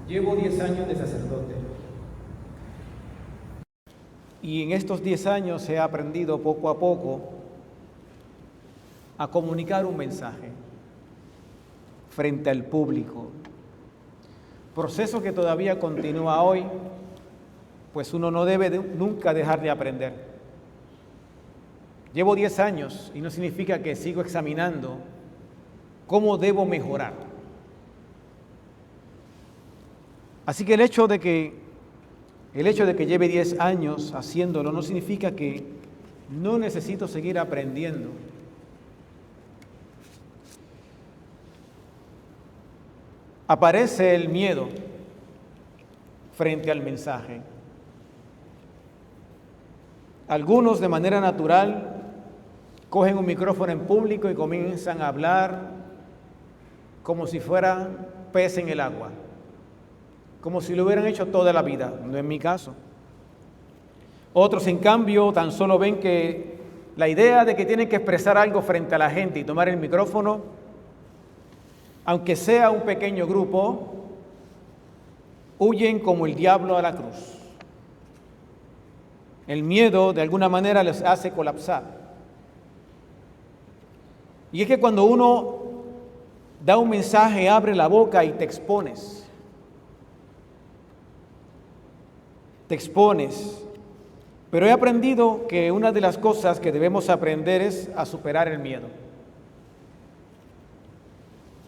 Llevo 10 años de sacerdote y en estos 10 años he aprendido poco a poco a comunicar un mensaje frente al público. Proceso que todavía continúa hoy, pues uno no debe nunca dejar de aprender. Llevo 10 años y no significa que sigo examinando cómo debo mejorar. Así que el hecho de que lleve 10 años haciéndolo no significa que no necesito seguir aprendiendo. Aparece el miedo frente al mensaje. Algunos de manera natural cogen un micrófono en público y comienzan a hablar como si fuera pez en el agua, como si lo hubieran hecho toda la vida. No es mi caso. Otros, en cambio, tan solo ven que la idea de que tienen que expresar algo frente a la gente y tomar el micrófono, aunque sea un pequeño grupo, huyen como el diablo a la cruz. El miedo, de alguna manera, les hace colapsar. Y es que cuando uno da un mensaje, abre la boca y te expones. Pero he aprendido que una de las cosas que debemos aprender es a superar el miedo.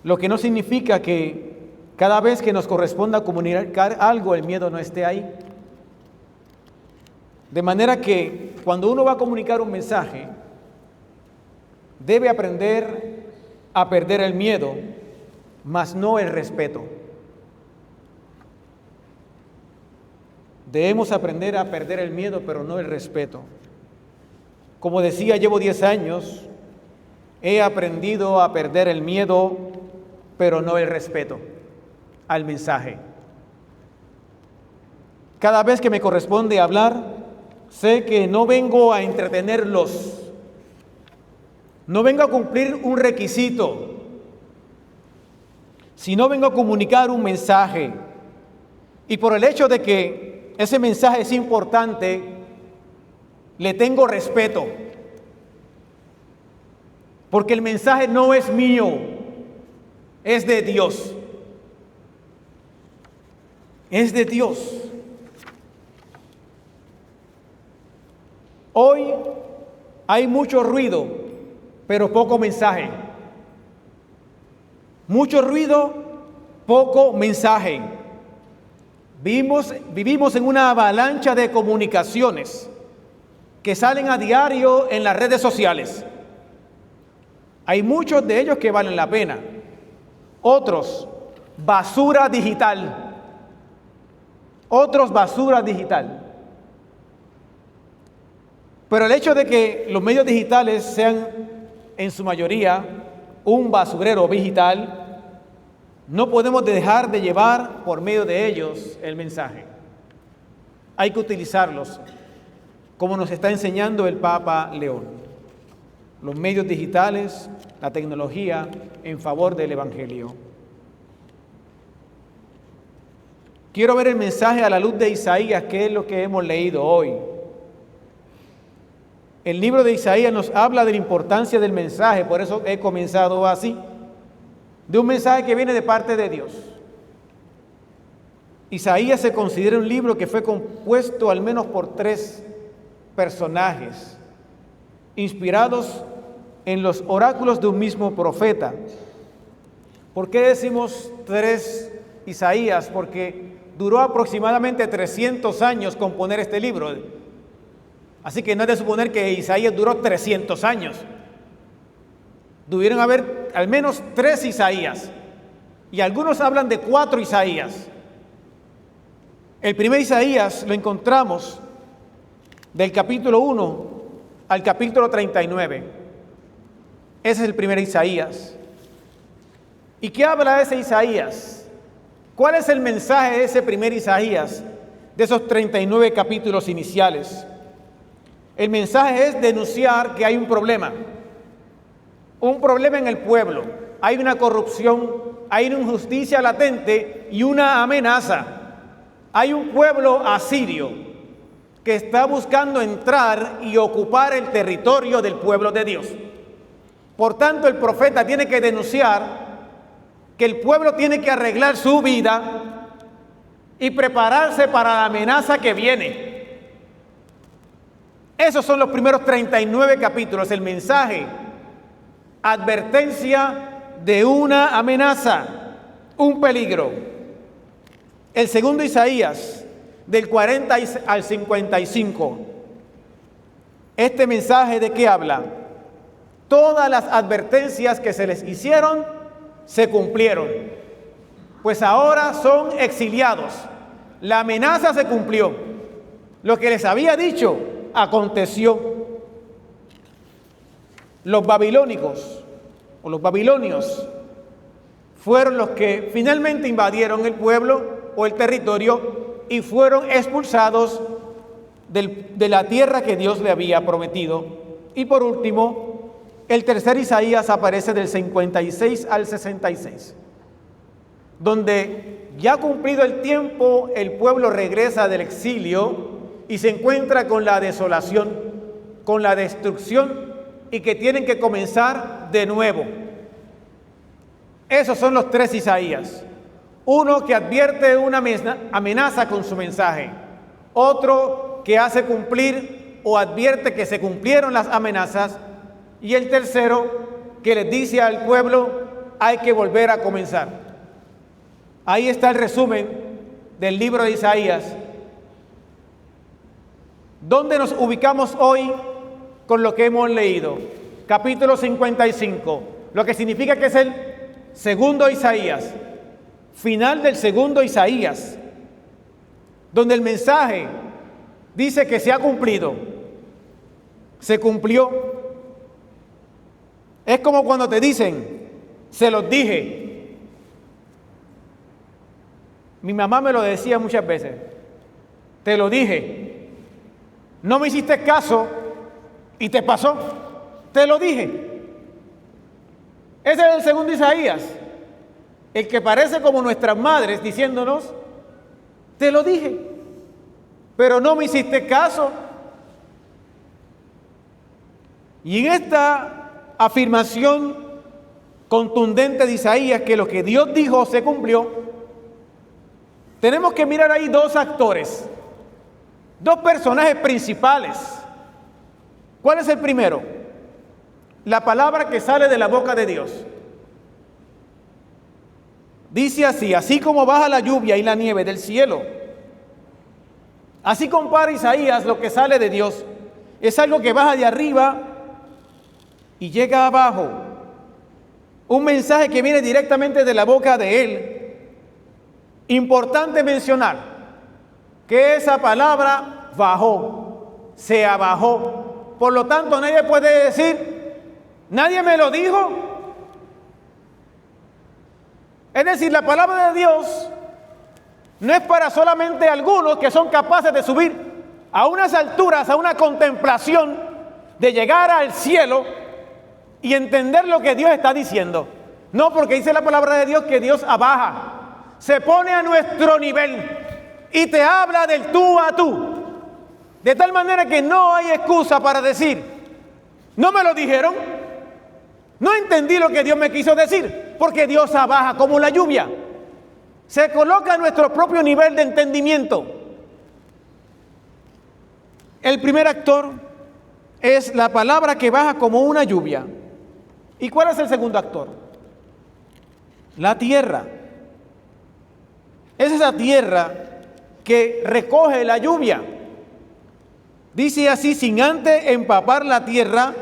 Lo que no significa que cada vez que nos corresponda comunicar algo, el miedo no esté ahí. De manera que cuando uno va a comunicar un mensaje, debe aprender a perder el miedo, mas no el respeto. Debemos aprender a perder el miedo, pero no el respeto. Como decía, llevo 10 años, he aprendido a perder el miedo, pero no el respeto al mensaje. Cada vez que me corresponde hablar, sé que no vengo a entretenerlos, no vengo a cumplir un requisito, sino vengo a comunicar un mensaje. Y por el hecho de que ese mensaje es importante, le tengo respeto, porque el mensaje no es mío, es de Dios. Es de Dios. Hoy hay mucho ruido, pero poco mensaje. Mucho ruido, poco mensaje. Vivimos en una avalancha de comunicaciones que salen a diario en las redes sociales. Hay muchos de ellos que valen la pena. Otros, basura digital. Pero el hecho de que los medios digitales sean en su mayoría un basurero digital, no podemos dejar de llevar por medio de ellos el mensaje. Hay que utilizarlos, como nos está enseñando el Papa León. Los medios digitales, la tecnología en favor del Evangelio. Quiero ver el mensaje a la luz de Isaías, que es lo que hemos leído hoy. El libro de Isaías nos habla de la importancia del mensaje, por eso he comenzado así, de un mensaje que viene de parte de Dios. Isaías se considera un libro que fue compuesto al menos por 3 personajes, inspirados en los oráculos de un mismo profeta. ¿Por qué decimos 3 Isaías? Porque duró aproximadamente 300 años componer este libro. Así que no es de suponer que Isaías duró 300 años. Debieron haber al menos 3 Isaías. Y algunos hablan de 4 Isaías. El primer Isaías lo encontramos del capítulo 1 al capítulo 39. Ese es el primer Isaías. ¿Y qué habla ese Isaías? ¿Cuál es el mensaje de ese primer Isaías, de esos 39 capítulos iniciales? El mensaje es denunciar que hay un problema en el pueblo. hay una corrupción, hay una injusticia latente y una amenaza. Hay un pueblo asirio que está buscando entrar y ocupar el territorio del pueblo de Dios. Por tanto, el profeta tiene que denunciar que el pueblo tiene que arreglar su vida y prepararse para la amenaza que viene. Esos son los primeros 39 capítulos, el mensaje, advertencia de una amenaza, un peligro. El segundo Isaías, del 40 al 55. Este mensaje, ¿de qué habla? Todas las advertencias que se les hicieron se cumplieron, pues ahora son exiliados. La amenaza se cumplió. Lo que les había dicho aconteció. Los babilónicos o los babilonios fueron los que finalmente invadieron el pueblo o el territorio y fueron expulsados de la tierra que Dios le había prometido. Y por último, el tercer Isaías aparece del 56 al 66, donde ya cumplido el tiempo, el pueblo regresa del exilio y se encuentra con la desolación, con la destrucción, y que tienen que comenzar de nuevo. Esos son los tres Isaías. Uno que advierte una amenaza con su mensaje, otro que hace cumplir o advierte que se cumplieron las amenazas, y el tercero que les dice al pueblo: hay que volver a comenzar. Ahí está el resumen del libro de Isaías. ¿Dónde nos ubicamos hoy con lo que hemos leído? Capítulo 55, lo que significa que es el segundo Isaías, final del segundo Isaías, donde el mensaje dice que se ha cumplido, se cumplió. Es como cuando te dicen: se los dije. Mi mamá me lo decía muchas veces: te lo dije, no me hiciste caso y te pasó, te lo dije. Ese es el segundo Isaías, el que parece como nuestras madres diciéndonos: te lo dije, pero no me hiciste caso. Y en esta afirmación contundente de Isaías, que lo que Dios dijo se cumplió, tenemos que mirar ahí dos actores, dos personajes principales. ¿Cuál es el primero? La palabra que sale de la boca de Dios. Dice así: así como baja la lluvia y la nieve del cielo. Así compara Isaías lo que sale de Dios. Es algo que baja de arriba y llega abajo. Un mensaje que viene directamente de la boca de Él. Importante mencionar que esa palabra bajó, se abajó. Por lo tanto, nadie puede decir: nadie me lo dijo. Es decir, la palabra de Dios no es para solamente algunos que son capaces de subir a unas alturas, a una contemplación, de llegar al cielo y entender lo que Dios está diciendo. No, porque dice la palabra de Dios que Dios abaja, se pone a nuestro nivel y te habla del tú a tú. De tal manera que no hay excusa para decir: no me lo dijeron, no entendí lo que Dios me quiso decir, porque Dios abaja como la lluvia. Se coloca a nuestro propio nivel de entendimiento. El primer actor es la palabra que baja como una lluvia. ¿Y cuál es el segundo actor? La tierra. Es esa tierra que recoge la lluvia. Dice así: sin antes empapar la tierra,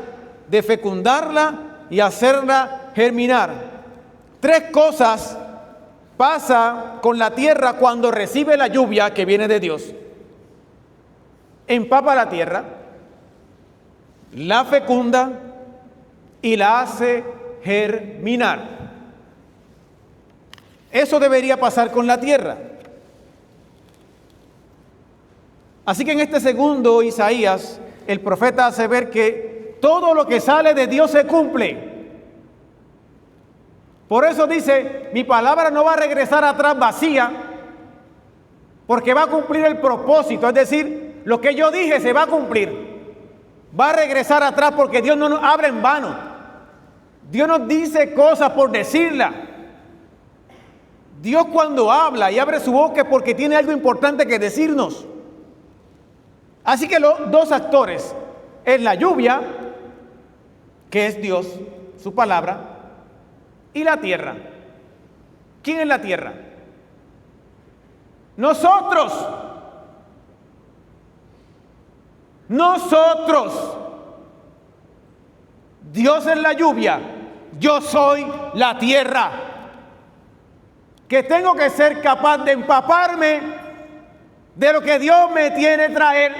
de fecundarla y hacerla germinar. Tres cosas pasa con la tierra cuando recibe la lluvia que viene de Dios. Empapa la tierra, la fecunda y la hace germinar. Eso debería pasar con la tierra. Así que en este segundo Isaías, el profeta hace ver que todo lo que sale de Dios se cumple. Por eso dice, mi palabra no va a regresar atrás vacía, porque va a cumplir el propósito. Es decir, lo que yo dije se va a cumplir. Va a regresar atrás porque Dios no nos habla en vano. Dios nos dice cosas por decirlas. Dios cuando habla y abre su boca es porque tiene algo importante que decirnos. Así que los dos actores es la lluvia, que es Dios, su palabra, y la tierra. ¿Quién es la tierra? Nosotros. Nosotros. Dios es la lluvia, yo soy la tierra. Que tengo que ser capaz de empaparme de lo que Dios me tiene que traer,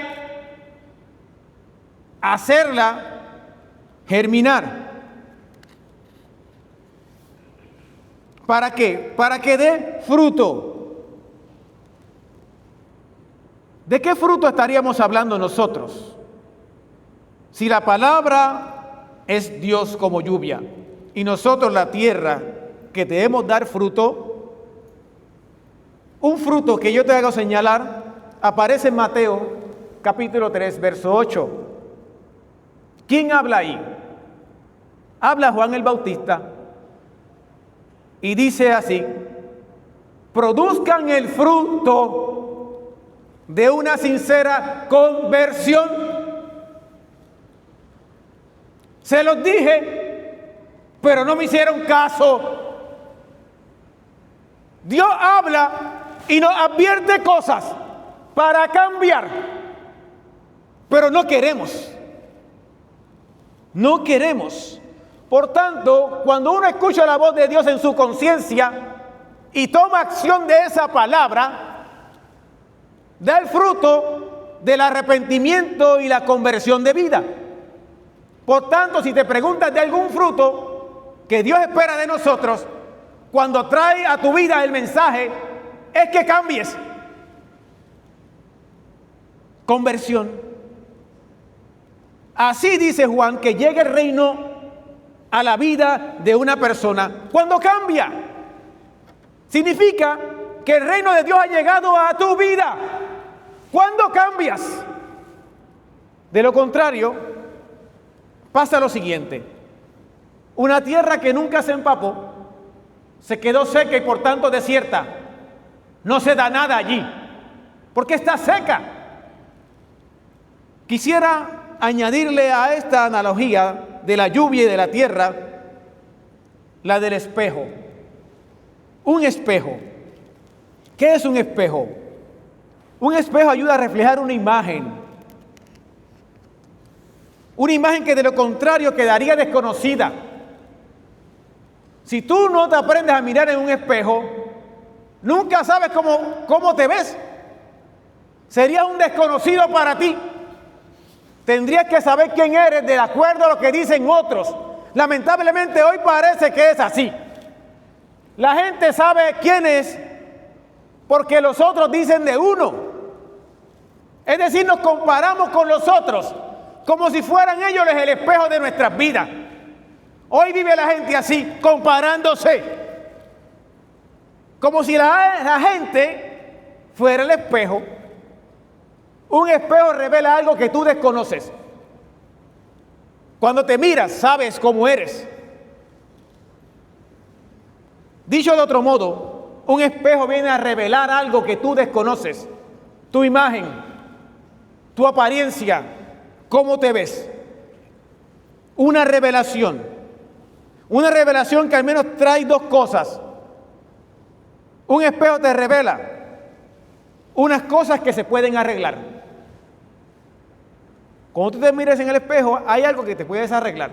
hacerla germinar. ¿Para qué? Para que dé fruto. ¿De qué fruto estaríamos hablando nosotros? Si la palabra es Dios como lluvia y nosotros la tierra que debemos dar fruto, un fruto que yo te hago señalar aparece en Mateo capítulo 3, verso 8. ¿Quién habla ahí? Habla Juan el Bautista y dice así: produzcan el fruto de una sincera conversión. Se los dije, pero no me hicieron caso. Dios habla y nos advierte cosas para cambiar, pero no queremos. No queremos. Por tanto, cuando uno escucha la voz de Dios en su conciencia y toma acción de esa palabra, da el fruto del arrepentimiento y la conversión de vida. Por tanto, si te preguntas de algún fruto que Dios espera de nosotros, cuando trae a tu vida el mensaje, es que cambies. Conversión. Así dice Juan que llega el reino a la vida de una persona cuando cambia. Significa que el reino de Dios ha llegado a tu vida cuando cambias. De lo contrario, pasa lo siguiente: una tierra que nunca se empapó, se quedó seca y por tanto desierta. No se da nada allí, porque está seca. Quisiera añadirle a esta analogía de la lluvia y de la tierra la del espejo. Un espejo. ¿Qué es un espejo? Un espejo ayuda a reflejar una imagen. Una imagen que de lo contrario quedaría desconocida. Si tú no te aprendes a mirar en un espejo, nunca sabes cómo te ves. Sería un desconocido para ti. Tendrías que saber quién eres de acuerdo a lo que dicen otros. Lamentablemente hoy parece que es así. La gente sabe quién es porque los otros dicen de uno. Es decir, nos comparamos con los otros como si fueran ellos el espejo de nuestras vidas. Hoy vive la gente así, comparándose. Como si la gente fuera el espejo. Un espejo revela algo que tú desconoces. Cuando te miras, sabes cómo eres. Dicho de otro modo, un espejo viene a revelar algo que tú desconoces. Tu imagen, tu apariencia, cómo te ves. Una revelación. Una revelación que al menos trae dos cosas. Un espejo te revela unas cosas que se pueden arreglar. Cuando tú te mires en el espejo, hay algo que te puedes arreglar.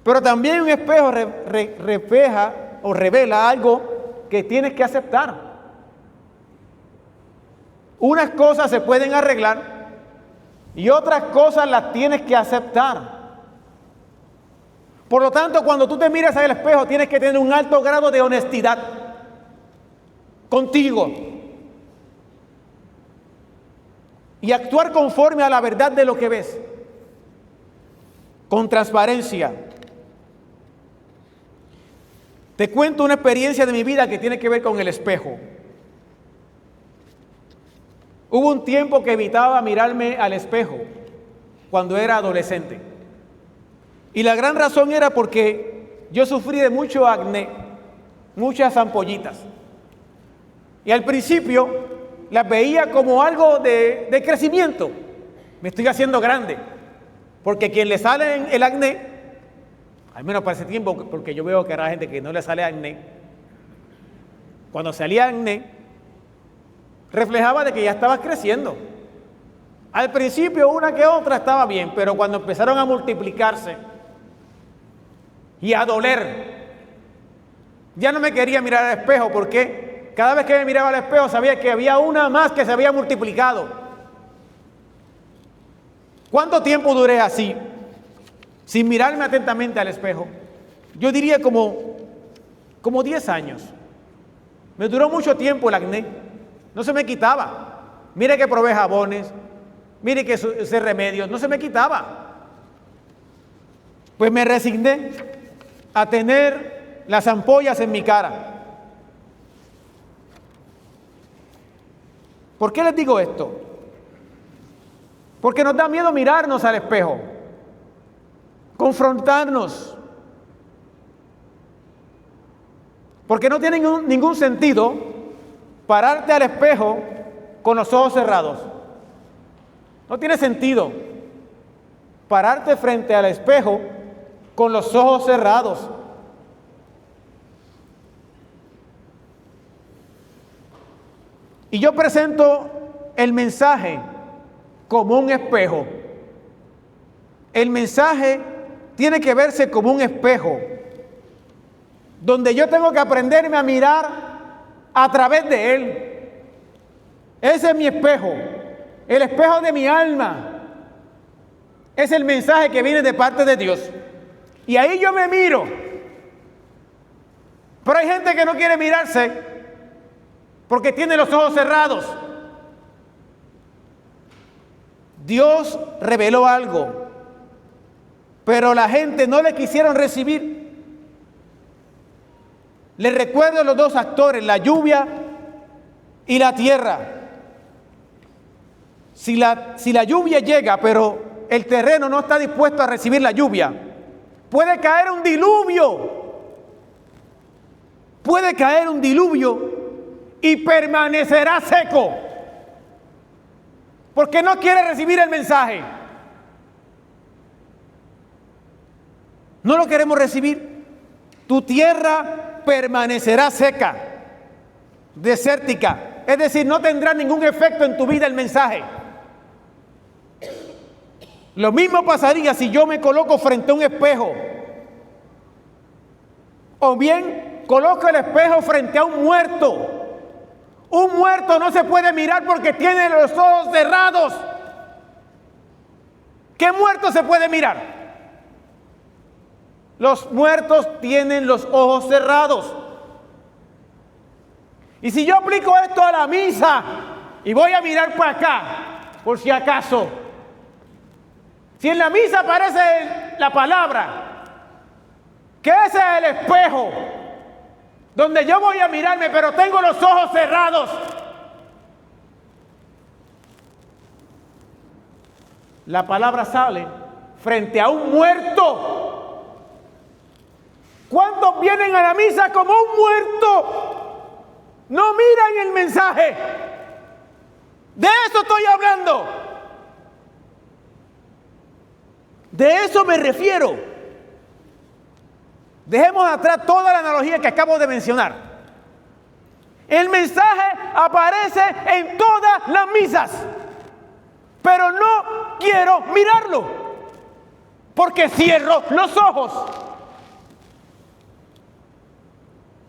Pero también un espejo refleja o revela algo que tienes que aceptar. Unas cosas se pueden arreglar y otras cosas las tienes que aceptar. Por lo tanto, cuando tú te miras al espejo, tienes que tener un alto grado de honestidad contigo y actuar conforme a la verdad de lo que ves, con transparencia. Te cuento una experiencia de mi vida que tiene que ver con el espejo. Hubo un tiempo que evitaba mirarme al espejo cuando era adolescente. Y la gran razón era porque yo sufrí de mucho acné, muchas ampollitas. Y al principio las veía como algo de crecimiento. Me estoy haciendo grande. Porque quien le sale el acné, al menos para ese tiempo, porque yo veo que era gente que no le sale acné, cuando salía acné, reflejaba de que ya estabas creciendo. Al principio una que otra estaba bien, pero cuando empezaron a multiplicarse y a doler, ya no me quería mirar al espejo, porque cada vez que me miraba al espejo sabía que había una más que se había multiplicado. ¿Cuánto tiempo duré así, sin mirarme atentamente al espejo? Yo diría como 10 años. Me duró mucho tiempo el acné. No se me quitaba. Mire que probé jabones, mire que usé remedios, no se me quitaba. Pues me resigné a tener las ampollas en mi cara. ¿Por qué les digo esto? Porque nos da miedo mirarnos al espejo, confrontarnos. Porque no tiene ningún sentido pararte al espejo con los ojos cerrados. No tiene sentido pararte frente al espejo con los ojos cerrados. Y yo presento el mensaje como un espejo. El mensaje tiene que verse como un espejo, donde yo tengo que aprenderme a mirar a través de él. Ese es mi espejo, el espejo de mi alma. Es el mensaje que viene de parte de Dios. Y ahí yo me miro. Pero hay gente que no quiere mirarse porque tiene los ojos cerrados. Dios reveló algo, pero la gente no le quisieron recibir. Les recuerdo los dos actores, la lluvia y la tierra. Si la lluvia llega, pero el terreno no está dispuesto a recibir la lluvia, puede caer un diluvio. Puede caer un diluvio y permanecerá seco, porque no quiere recibir el mensaje. No lo queremos recibir. Tu tierra permanecerá seca, desértica, es decir, no tendrá ningún efecto en tu vida el mensaje. Lo mismo pasaría si yo me coloco frente a un espejo, o bien coloco el espejo frente a un muerto. Un muerto no se puede mirar porque tiene los ojos cerrados. ¿Qué muerto se puede mirar? Los muertos tienen los ojos cerrados. Y si yo aplico esto a la misa y voy a mirar para acá, por si acaso, si en la misa aparece la palabra, que ese es el espejo donde yo voy a mirarme, pero tengo los ojos cerrados, la palabra sale frente a un muerto. ¿Cuántos vienen a la misa como un muerto? No miran el mensaje. De eso estoy hablando. De eso me refiero. Dejemos atrás toda la analogía que acabo de mencionar. El mensaje aparece en todas las misas, pero no quiero mirarlo, porque cierro los ojos.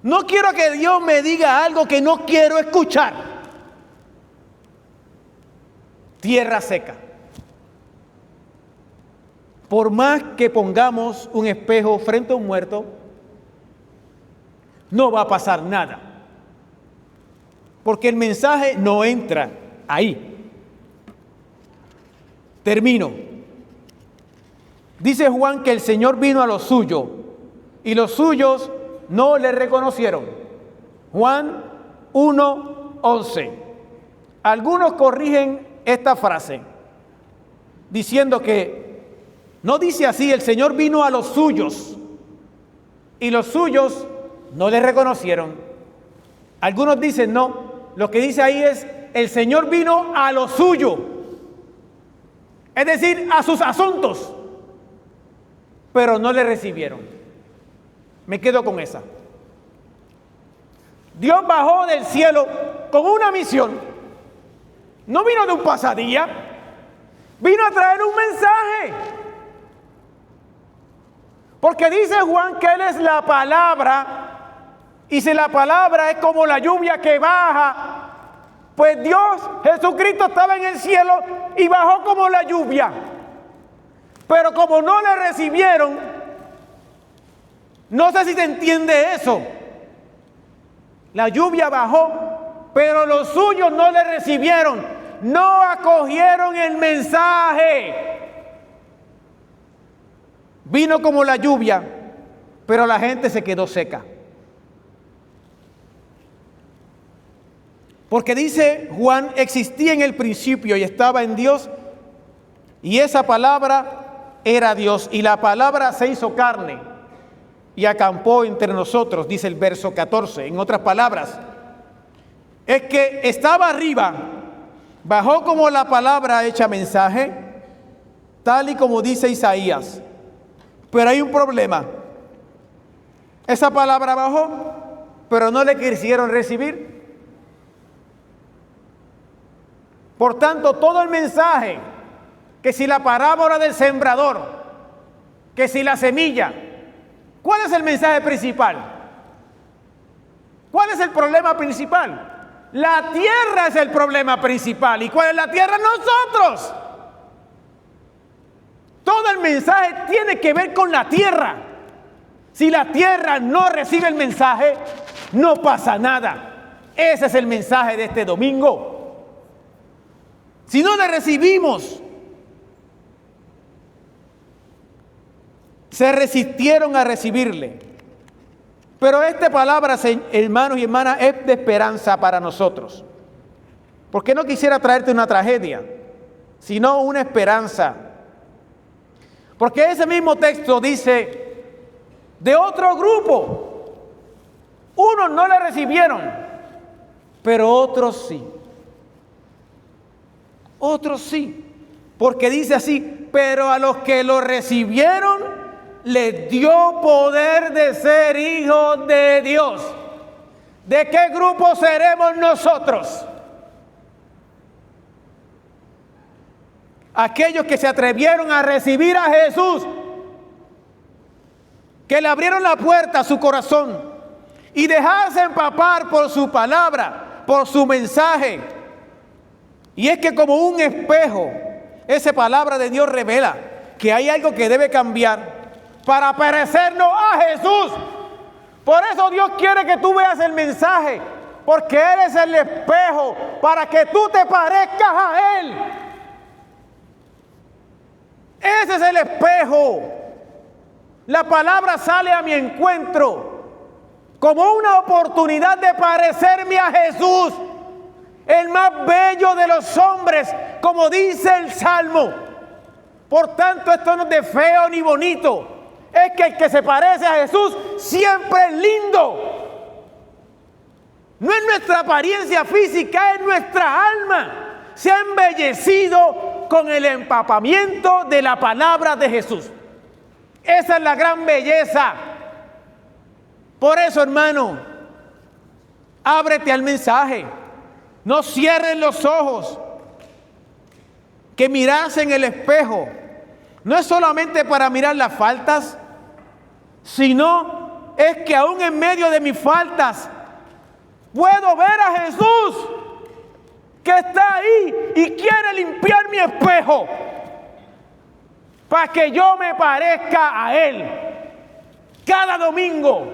No quiero que Dios me diga algo que no quiero escuchar. Tierra seca. Por más que pongamos un espejo frente a un muerto, no va a pasar nada, porque el mensaje no entra ahí. Termino. Dice Juan que el Señor vino a los suyos y los suyos no le reconocieron. Juan 1:11. Algunos corrigen esta frase diciendo que no dice así: el Señor vino a los suyos y los suyos no le reconocieron. Algunos dicen no, lo que dice ahí es: el Señor vino a lo suyo, es decir, a sus asuntos, pero no le recibieron. Me quedo con esa. Dios bajó del cielo con una misión. No vino de un pasadía, vino a traer un mensaje. Porque dice Juan que Él es la palabra, y si la palabra es como la lluvia que baja, pues Dios, Jesucristo, estaba en el cielo y bajó como la lluvia. Pero como no le recibieron, no sé si se entiende eso. La lluvia bajó, pero los suyos no le recibieron, no acogieron el mensaje. Vino como la lluvia, pero la gente se quedó seca. Porque dice Juan: existía en el principio y estaba en Dios, y esa palabra era Dios, y la palabra se hizo carne y acampó entre nosotros, dice el verso 14. En otras palabras, es que estaba arriba, bajó como la palabra hecha mensaje, tal y como dice Isaías. Pero hay un problema. Esa palabra bajó, pero no le quisieron recibir. Por tanto, todo el mensaje, que si la parábola del sembrador, que si la semilla, ¿cuál es el mensaje principal? ¿Cuál es el problema principal? La tierra es el problema principal. ¿Y cuál es la tierra? Nosotros. Todo el mensaje tiene que ver con la tierra. Si la tierra no recibe el mensaje, no pasa nada. Ese es el mensaje de este domingo. Si no le recibimos, se resistieron a recibirle. Pero esta palabra, hermanos y hermanas, es de esperanza para nosotros. Porque no quisiera traerte una tragedia, sino una esperanza. Porque ese mismo texto dice de otro grupo. Unos no le recibieron, pero otros sí. Otros sí. Porque dice así: pero a los que lo recibieron, les dio poder de ser hijos de Dios. ¿De qué grupo seremos nosotros? Aquellos que se atrevieron a recibir a Jesús, que le abrieron la puerta a su corazón y dejarse empapar por su palabra, por su mensaje. Y es que como un espejo, esa palabra de Dios revela que hay algo que debe cambiar para parecernos a Jesús. Por eso Dios quiere que tú veas el mensaje, porque Él es el espejo para que tú te parezcas a Él. Ese es el espejo. La palabra sale a mi encuentro como una oportunidad de parecerme a Jesús, el más bello de los hombres, como dice el Salmo. Por tanto, esto no es de feo ni bonito. Es que el que se parece a Jesús siempre es lindo. No es nuestra apariencia física, es nuestra alma. Se ha embellecido con el empapamiento de la palabra de Jesús. Esa es la gran belleza. Por eso, hermano, ábrete al mensaje. No cierren los ojos. Que mirarse en el espejo no es solamente para mirar las faltas, sino es que aún en medio de mis faltas puedo ver a Jesús que está ahí y quiere limpiar mi espejo para que yo me parezca a Él cada domingo.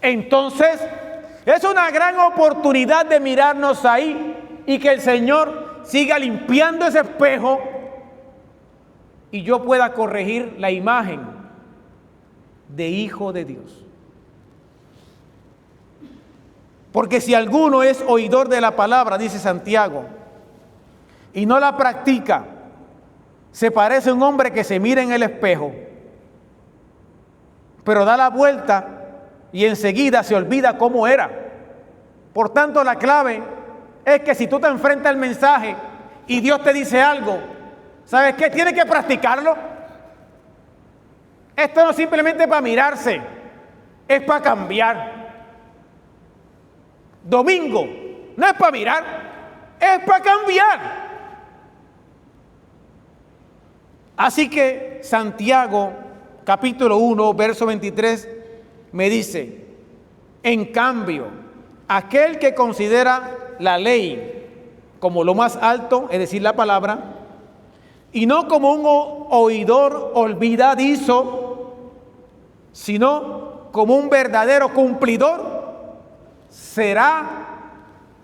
Entonces es una gran oportunidad de mirarnos ahí y que el Señor siga limpiando ese espejo y yo pueda corregir la imagen de hijo de Dios. Porque si alguno es oidor de la palabra, dice Santiago, y no la practica, se parece a un hombre que se mira en el espejo, pero da la vuelta y enseguida se olvida cómo era. Por tanto, la clave es que si tú te enfrentas al mensaje y Dios te dice algo, ¿sabes qué? Tienes que practicarlo. Esto no es simplemente para mirarse, es para cambiar. Domingo no es para mirar, es para cambiar. Así que Santiago, capítulo 1, verso 23, me dice: en cambio, aquel que considera la ley como lo más alto, es decir, la palabra, y no como un oidor olvidadizo, sino como un verdadero cumplidor, será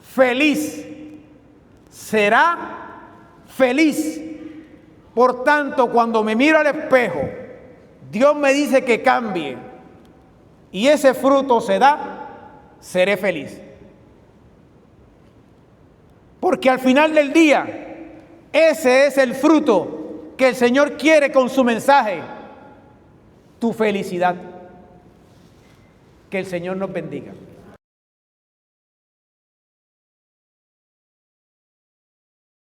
feliz. Será feliz. Por tanto, cuando me miro al espejo, Dios me dice que cambie y ese fruto se da, seré feliz. Porque al final del día, ese es el fruto que el Señor quiere con su mensaje, tu felicidad. Que el Señor nos bendiga.